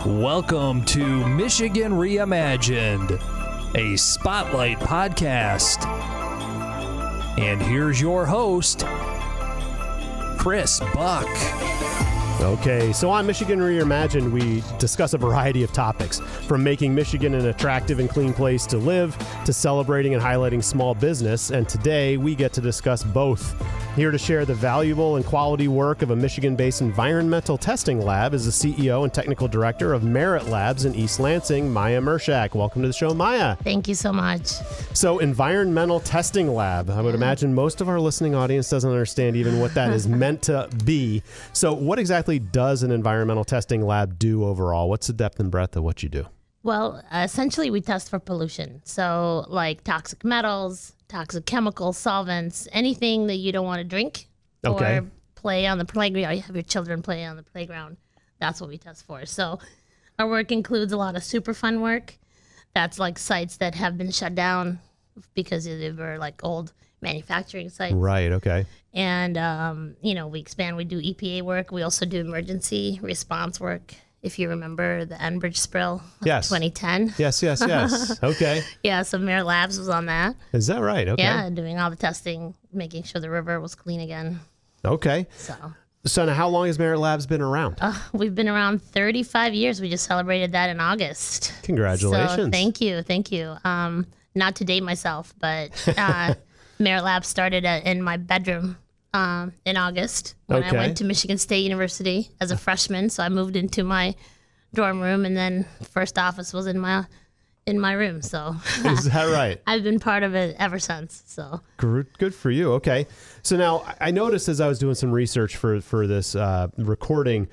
Welcome to Michigan Reimagined, a spotlight podcast. And here's your host, Chris Buck. Okay, so on Michigan Reimagined, we discuss a variety of topics, from making Michigan an attractive and clean place to live, to celebrating and highlighting small business, and today we get to discuss both. Here to share the valuable and quality work of a Michigan-based environmental testing lab is the CEO and technical director of Merit Labs in East Lansing, Maya Murshak. Welcome to the show, Maya. Thank you so much. So, environmental testing lab. I would imagine most of our listening audience doesn't understand even what that is meant to be. So, what exactly does an environmental testing lab do overall? What's the depth and breadth of what you do? Well, essentially we test for pollution. So like toxic metals, toxic chemicals, solvents, anything that you don't want to drink or play on the playground. You have your children play on the playground. That's what we test for. So our work includes a lot of Superfund work. That's like sites that have been shut down because they were like old manufacturing sites. Right, okay. And, we expand. We do EPA work. We also do emergency response work. If you remember the Enbridge spill of 2010. Yes. Okay. Yeah, so Merit Labs was on that. Is that right? Okay. Yeah, doing all the testing, making sure the river was clean again. Okay. So now how long has Merit Labs been around? We've been around 35 years. We just celebrated that in August. Congratulations. So thank you. Not to date myself, but Merit Labs started in my bedroom in August when I went to Michigan State University as a freshman. So I moved into my dorm room, and then first office was in my room. So is that right? I've been part of it ever since. So good for you. Okay. So now I noticed as I was doing some research for this recording,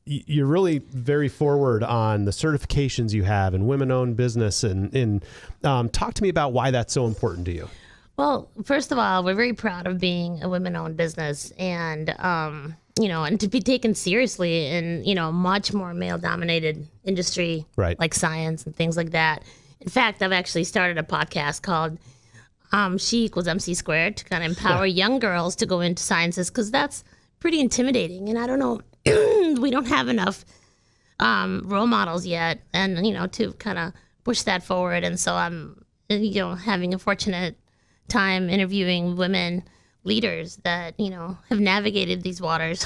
you're really very forward on the certifications you have in women-owned business, and talk to me about why that's so important to you. Well, first of all, we're very proud of being a women-owned business, and and to be taken seriously in a much more male-dominated industry, right, like science and things like that. In fact, I've actually started a podcast called She Equals MC Squared to kind of empower young girls to go into sciences, because that's pretty intimidating, and I don't know, we don't have enough role models yet, and to kind of push that forward. And so I'm having a fortunate time interviewing women leaders that have navigated these waters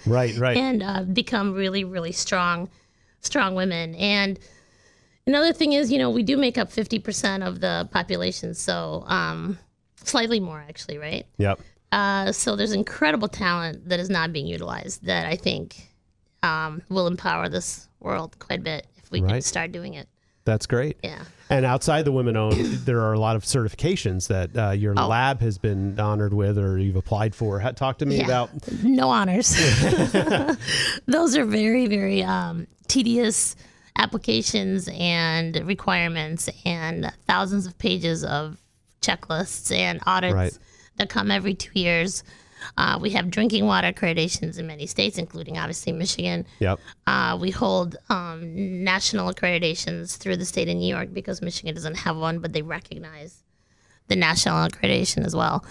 right and become really, really strong women. And another thing is, we do make up 50% of the population, so slightly more actually, right? Yep. So there's incredible talent that is not being utilized that I think will empower this world quite a bit if we can start doing it. That's great. Yeah. And outside the women-owned, there are a lot of certifications that your lab has been honored with, or you've applied for. Talk to me about. No honors. Those are very, very tedious applications and requirements, and thousands of pages of checklists and audits that come every 2 years. We have drinking water accreditations in many states, including obviously Michigan. Yep. We hold national accreditations through the state of New York, because Michigan doesn't have one, but they recognize the national accreditation as well.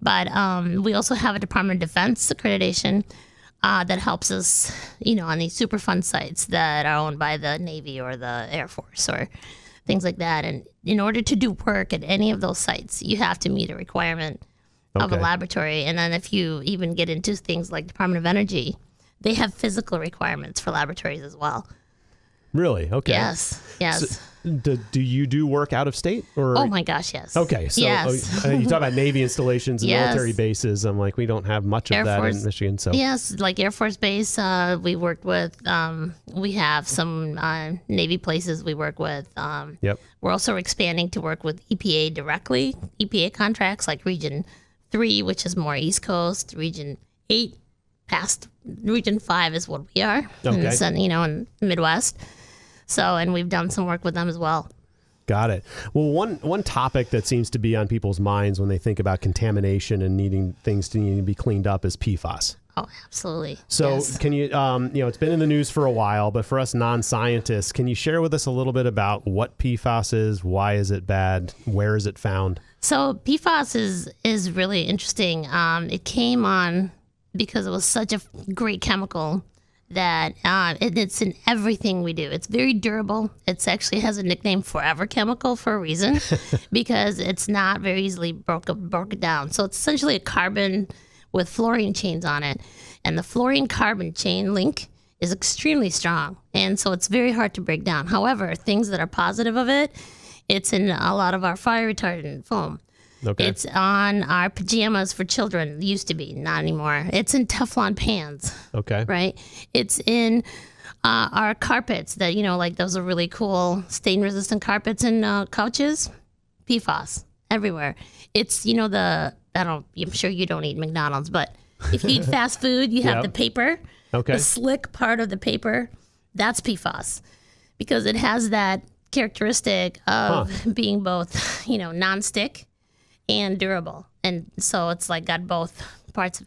But we also have a Department of Defense accreditation that helps us, on these Superfund sites that are owned by the Navy or the Air Force or things like that. And in order to do work at any of those sites, you have to meet a requirement of a laboratory. And then if you even get into things like Department of Energy, they have physical requirements for laboratories as well. Really? Okay. Yes. So, do you do work out of state? Or? Oh my gosh, yes. Okay. So you talk about Navy installations and military bases. I'm like, we don't have much of that in Michigan. So yes, like Air Force Base, we worked with. We have some Navy places we work with. Yep. We're also expanding to work with EPA directly. EPA contracts like Region 3, which is more East Coast. Region 8, past Region 5 is what we are. Okay. In the Midwest. So, and we've done some work with them as well. Got it. Well, one topic that seems to be on people's minds when they think about contamination and needing things to be cleaned up is PFAS. Oh, absolutely. So can you, it's been in the news for a while, but for us non-scientists, can you share with us a little bit about what PFAS is? Why is it bad? Where is it found? So PFAS is really interesting. It came on because it was such a great chemical that it's in everything we do. It's very durable. It's actually has a nickname Forever Chemical for a reason because it's not very easily broken down. So it's essentially a carbon with fluorine chains on it. And the fluorine carbon chain link is extremely strong. And so it's very hard to break down. However, things that are positive of it, it's in a lot of our fire retardant foam. Okay. It's on our pajamas for children. It used to be, not anymore. It's in Teflon pans. Okay. Right? It's in our carpets that, like those are really cool stain-resistant carpets and couches. PFAS everywhere. It's, I'm sure you don't eat McDonald's, but if you eat fast food, you have the paper. Okay. The slick part of the paper, that's PFAS because it has that characteristic of being both, non-stick and durable. And so it's like got both parts of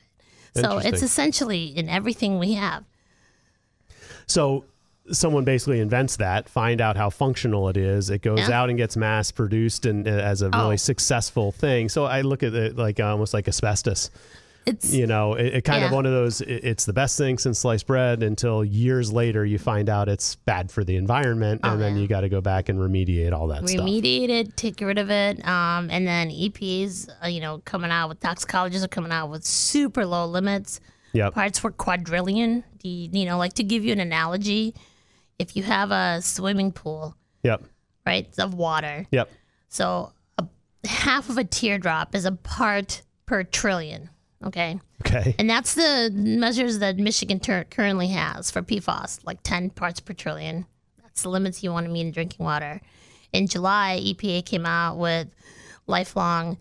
it. So it's essentially in everything we have. So someone basically invents that, find out how functional it is. It goes out and gets mass produced and as a really successful thing. So I look at it like almost like asbestos. It's, it kind of one of those, it's the best thing since sliced bread until years later you find out it's bad for the environment and then you got to go back and remediate all that stuff. Remediate it, take rid of it. And then EPA's, coming out with toxicologists are coming out with super low limits. Yep. Parts per quadrillion. Like to give you an analogy, if you have a swimming pool, right, of water. Yep. So half of a teardrop is a part per trillion. Okay. And that's the measures that Michigan currently has for PFAS, like 10 parts per trillion. That's the limits you want to meet in drinking water. In July, EPA came out with lifelong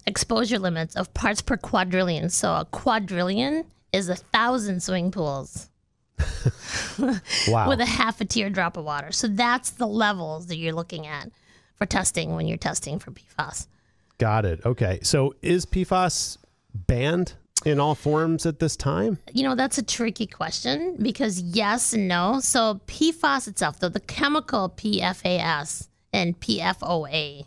exposure limits of parts per quadrillion. So a quadrillion is 1,000 swimming pools. Wow. With a half a teardrop of water. So that's the levels that you're looking at for testing when you're testing for PFAS. Got it. Okay. So is PFAS banned in all forms at this time? That's a tricky question because yes and no. So PFAS itself, though, the chemical PFAS and PFOA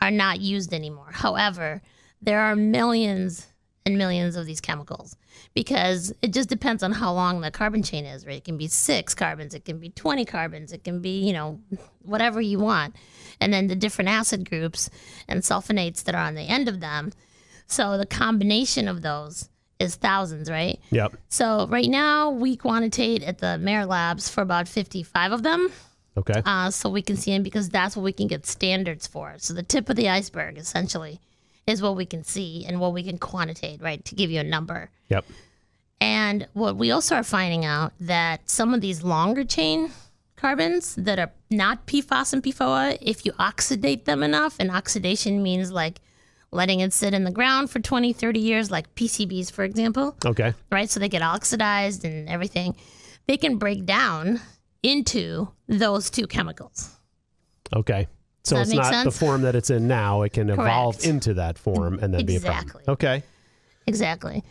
are not used anymore. However, there are millions and millions of these chemicals because it just depends on how long the carbon chain is, right? It can be 6 carbons, it can be 20 carbons, it can be, whatever you want. And then the different acid groups and sulfonates that are on the end of them. So the combination of those is thousands, right? Yep. So right now we quantitate at the Mayor Labs for about 55 of them. Okay. So we can see them because that's what we can get standards for. So the tip of the iceberg, essentially, is what we can see and what we can quantitate, right, to give you a number. Yep. And what we also are finding out that some of these longer chain carbons that are not PFAS and PFOA, if you oxidate them enough, and oxidation means like letting it sit in the ground for 20, 30 years, like PCBs, for example. Okay. Right? So they get oxidized and everything. They can break down into those two chemicals. Okay. So it's not the form that it's in now. It can evolve into that form and then be a problem. Okay. Exactly.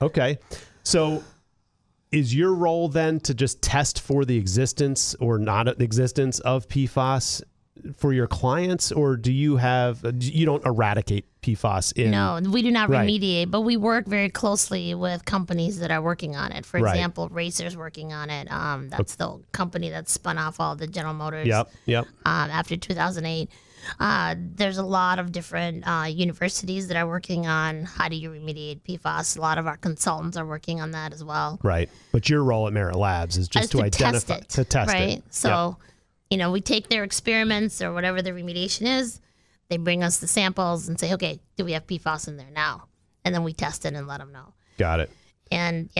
Okay. So is your role then to just test for the existence or not existence of PFAS for your clients, or do you don't eradicate PFAS in? No, we do not remediate, but we work very closely with companies that are working on it. For example, Racer's working on it. That's the company that spun off all the General Motors. Yep. After 2008. There's a lot of different universities that are working on how do you remediate PFAS. A lot of our consultants are working on that as well. Right. But your role at Merit Labs is just to identify, to test it. Right. So, we take their experiments or whatever the remediation is. They bring us the samples and say, okay, do we have PFAS in there now? And then we test it and let them know. Got it. And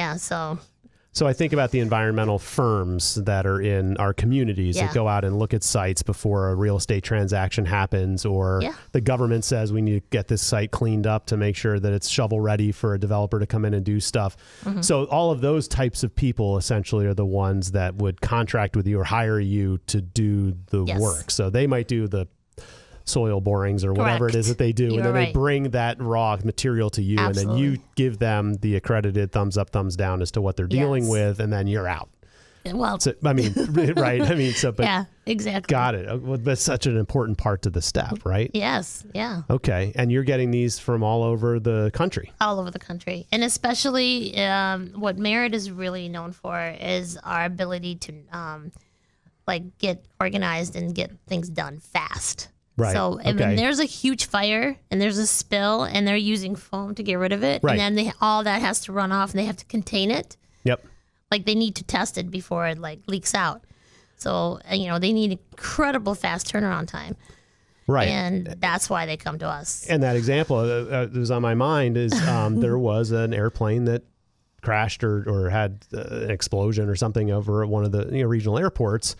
So I think about the environmental firms that are in our communities that go out and look at sites before a real estate transaction happens, or the government says we need to get this site cleaned up to make sure that it's shovel ready for a developer to come in and do stuff. Mm-hmm. So all of those types of people essentially are the ones that would contract with you or hire you to do the work. So they might do the soil borings or whatever it is that they do. And then they bring that raw material to you. Absolutely. And then you give them the accredited thumbs up, thumbs down as to what they're dealing with. And then you're out. Well, So, I mean, right? I mean, so, but yeah, exactly. got it. Well, that's such an important part to the step, right? Yes, yeah. Okay, and you're getting these from all over the country. All over the country. And especially what Merit is really known for is our ability to get organized and get things done fast. Right. So okay. when there's a huge fire and there's a spill and they're using foam to get rid of it, Right. and then all that has to run off and they have to contain it. Yep. Like they need to test it before it leaks out. So, they need incredible fast turnaround time. Right. And that's why they come to us. And that example that was on my mind is there was an airplane that crashed or had an explosion or something over at one of the regional airports,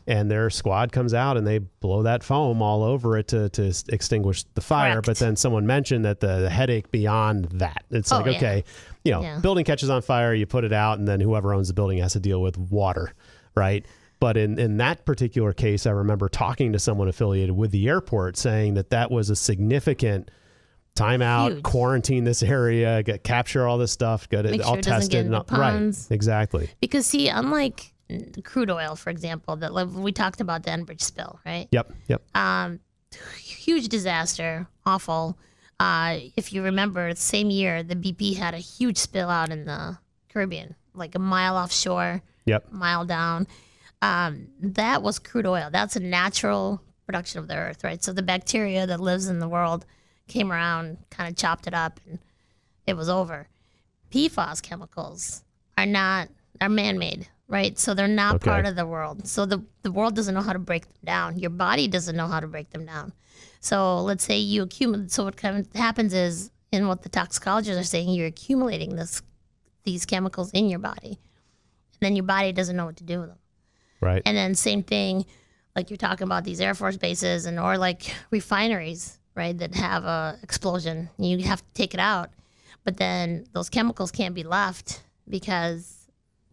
and their squad comes out and they blow that foam all over it to extinguish the fire. Correct. But then someone mentioned that the headache beyond that, it's like, yeah. okay, building catches on fire, you put it out, and then whoever owns the building has to deal with water, right? But in that particular case, I remember talking to someone affiliated with the airport saying that was a significant time out, Huge. Quarantine this area, capture all this stuff, get it Make all sure it doesn't tested. get into ponds. Right, exactly. Because see, unlike crude oil, for example, that we talked about the Enbridge spill, right? Yep. Huge disaster, awful. If you remember, the same year, the BP had a huge spill out in the Caribbean, like a mile offshore, Yep. mile down. That was crude oil. That's a natural production of the earth, right? So the bacteria that lives in the world came around, kind of chopped it up, and it was over. PFAS chemicals are man-made, right? So they're not Okay. part of the world. So the world doesn't know how to break them down. Your body doesn't know how to break them down. So let's say you accumulate. So what kind of happens is, in what the toxicologists are saying, you're accumulating these chemicals in your body, and then your body doesn't know what to do with them. Right. And then same thing, like you're talking about these Air Force bases or like refineries, right, that have a explosion. You have to take it out. But then those chemicals can't be left because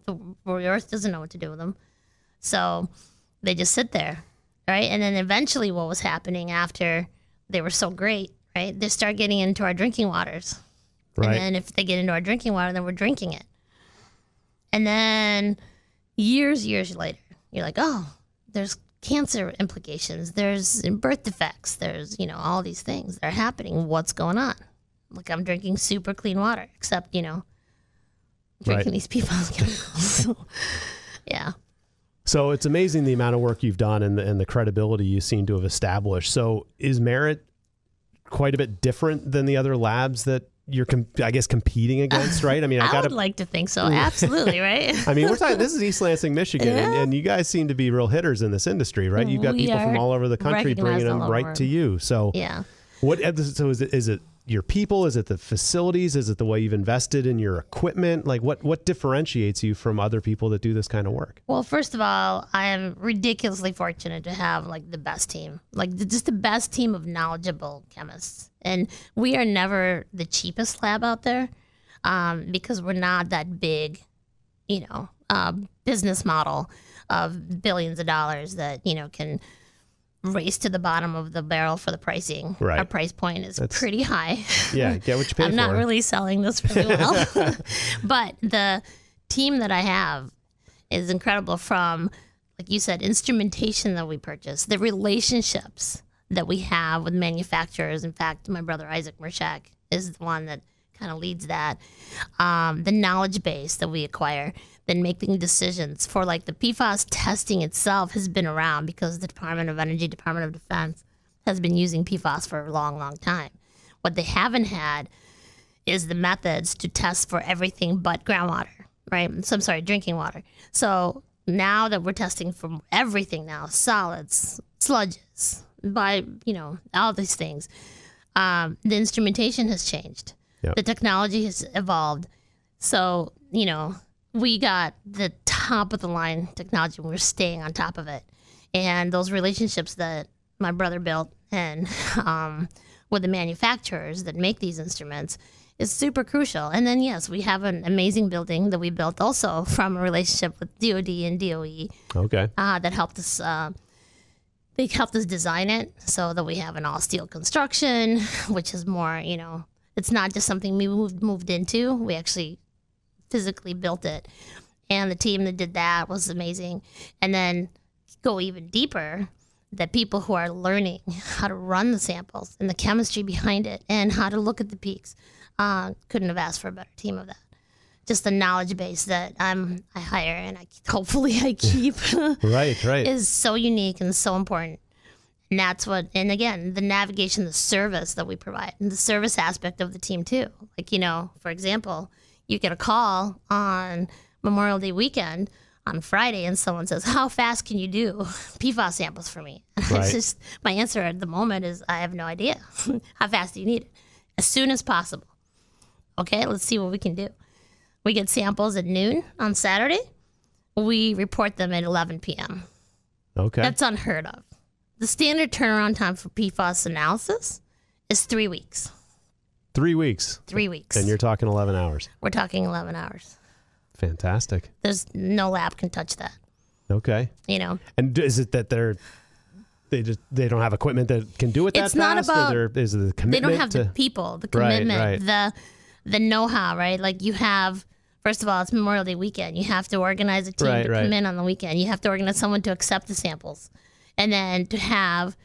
the earth doesn't know what to do with them. So they just sit there, right? And then eventually what was happening after they were so great, right, they start getting into our drinking waters. Right. And then if they get into our drinking water, then we're drinking it. And then years later, you're like, oh, there's cancer implications. There's birth defects. There's, all these things that are happening. What's going on? Like I'm drinking super clean water, except, drinking Right. these PFAS chemicals. Yeah. So it's amazing the amount of work you've done and the credibility you seem to have established. So is Merit quite a bit different than the other labs that you're, competing against, right? I mean, I would like to think so. Absolutely, right? I mean, we're talking, this is East Lansing, Michigan, Yeah. and you guys seem to be real hitters in this industry, right? You've got We people from are all over the country bringing recognized them all right over. to you. So Yeah. so is it your people? Is it the facilities? Is it the way you've invested in your equipment? Like what differentiates you from other people that do this kind of work? Well, first of all, I am ridiculously fortunate to have the best team, just the best team of knowledgeable chemists. And we are never the cheapest lab out there because we're not that big, business model of billions of dollars that, can race to the bottom of the barrel for the pricing. Right. Our price point is pretty high. Yeah, get what you pay for. I'm not really selling this really well. But the team that I have is incredible, from, like you said, instrumentation that we purchase, the relationships that we have with manufacturers. In fact, my brother Isaac Murshak is the one that kind of leads that. The knowledge base that we acquire, then making decisions for the PFAS testing itself has been around because the Department of Energy, Department of Defense has been using PFAS for a long, long time. What they haven't had is the methods to test for everything but groundwater, right? So I'm sorry, drinking water. So now that we're testing for everything now, solids, sludges, all these things, the instrumentation has changed. Yep. The technology has evolved. So, we got the top of the line technology and we're staying on top of it. And those relationships that my brother built and with the manufacturers that make these instruments is super crucial. And then, yes, we have an amazing building that we built also from a relationship with DOD and DOE. Okay. That helped us. They helped us design it so that we have an all steel construction, which is more, it's not just something we moved into. We actually physically built it. And the team that did that was amazing. And then go even deeper, the people who are learning how to run the samples and the chemistry behind it and how to look at the peaks. Couldn't have asked for a better team of that. Just the knowledge base that I hire and hopefully I keep right is so unique and so important. And that's what, and again, the navigation, the service that we provide, and the service aspect of the team too. Like, for example, you get a call on Memorial Day weekend on Friday and someone says, how fast can you do PFAS samples for me? And Right. my answer at the moment is, I have no idea. How fast do you need it? As soon as possible. Okay, let's see what we can do. We get samples at noon on Saturday. We report them at 11 p.m. Okay. That's unheard of. The standard turnaround time for PFAS analysis is 3 weeks. 3 weeks. 3 weeks. And you're talking 11 hours. We're talking 11 hours. Fantastic. There's no lab can touch that. Okay. And is it that they don't have equipment that can do it that It's not fast? about- Or is it the commitment? They don't have the people, the commitment, the know-how, right? Like you have, first of all, it's Memorial Day weekend. You have to organize a team to come in on the weekend. You have to organize someone to accept the samples. And then to have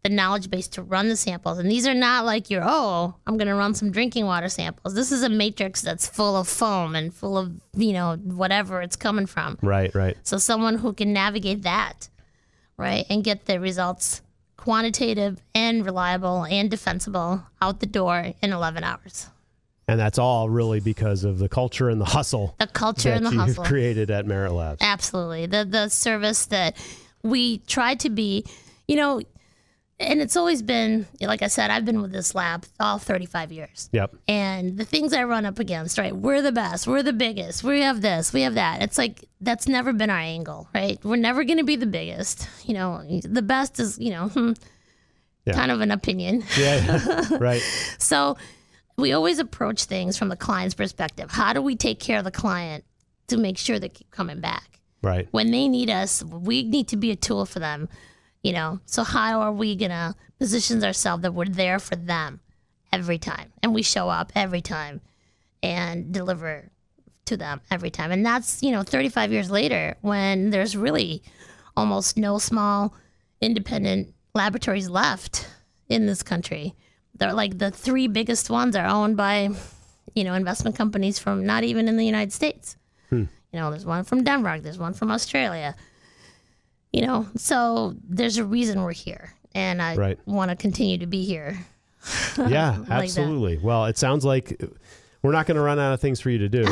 the knowledge base to run the samples. And these are not like I'm going to run some drinking water samples. This is a matrix that's full of foam and full of, whatever it's coming from. Right. So someone who can navigate that, right, and get the results quantitative and reliable and defensible out the door in 11 hours. And that's all really because of the culture and the hustle. The culture that and the you've hustle. created at Merit Labs. Absolutely. The service that we try to be, and it's always been, like I said, I've been with this lab all 35 years. Yep. And the things I run up against, right? We're the best. We're the biggest. We have this. We have that. It's like, that's never been our angle, right? We're never going to be the biggest. The best is, kind of an opinion. Yeah. Right. So we always approach things from the client's perspective. How do we take care of the client to make sure they keep coming back? Right. When they need us, we need to be a tool for them, So how are we going to position ourselves that we're there for them every time? And we show up every time and deliver to them every time. And that's, 35 years later when there's really almost no small independent laboratories left in this country. They're like the three biggest ones are owned by, investment companies from not even in the United States. There's one from Denmark. There's one from Australia. So there's a reason we're here. And I want to continue to be here. Yeah, like absolutely. Well, it sounds like we're not going to run out of things for you to do,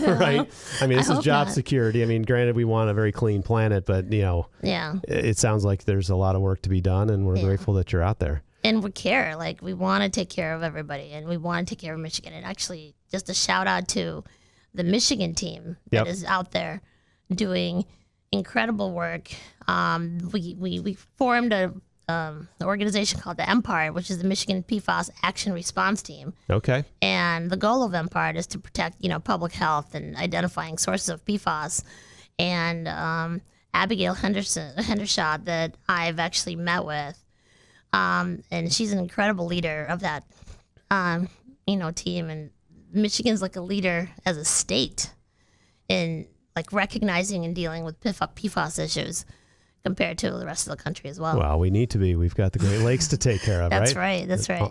right? I mean, this is job security. I mean, granted, we want a very clean planet, but, it sounds like there's a lot of work to be done, and we're grateful that you're out there. And we care. Like, we want to take care of everybody, and we want to take care of Michigan. And actually, just a shout out to the Michigan team that is out there doing incredible work. We formed an organization called the MPART, which is the Michigan PFAS Action Response Team. Okay. And the goal of MPART is to protect, public health and identifying sources of PFAS. And Abigail Hendershot that I've actually met with, and she's an incredible leader of that, team. And Michigan's like a leader as a state in like recognizing and dealing with PFAS issues compared to the rest of the country as well. Well, we need to be. We've got the Great Lakes to take care of, That's right? That's right.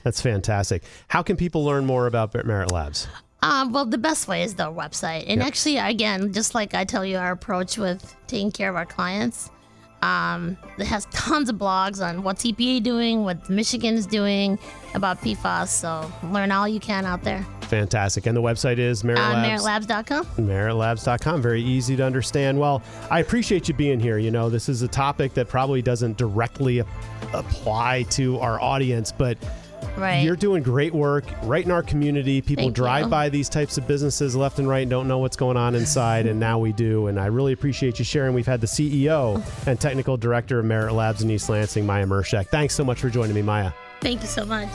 That's fantastic. How can people learn more about Merit Labs? Well, the best way is the website. And actually, again, just like I tell you, our approach with taking care of our clients, it has tons of blogs on what's EPA doing, what Michigan's doing about PFAS. So learn all you can out there. Fantastic. And the website is Merit Labs. meritlabs.com. Meritlabs.com. Very easy to understand. Well, I appreciate you being here. This is a topic that probably doesn't directly apply to our audience, but you're doing great work right in our community. People drive by these types of businesses left and right and don't know what's going on inside, and now we do. And I really appreciate you sharing. We've had the CEO and Technical Director of Merit Labs in East Lansing, Maya Murshak. Thanks so much for joining me, Maya. Thank you so much.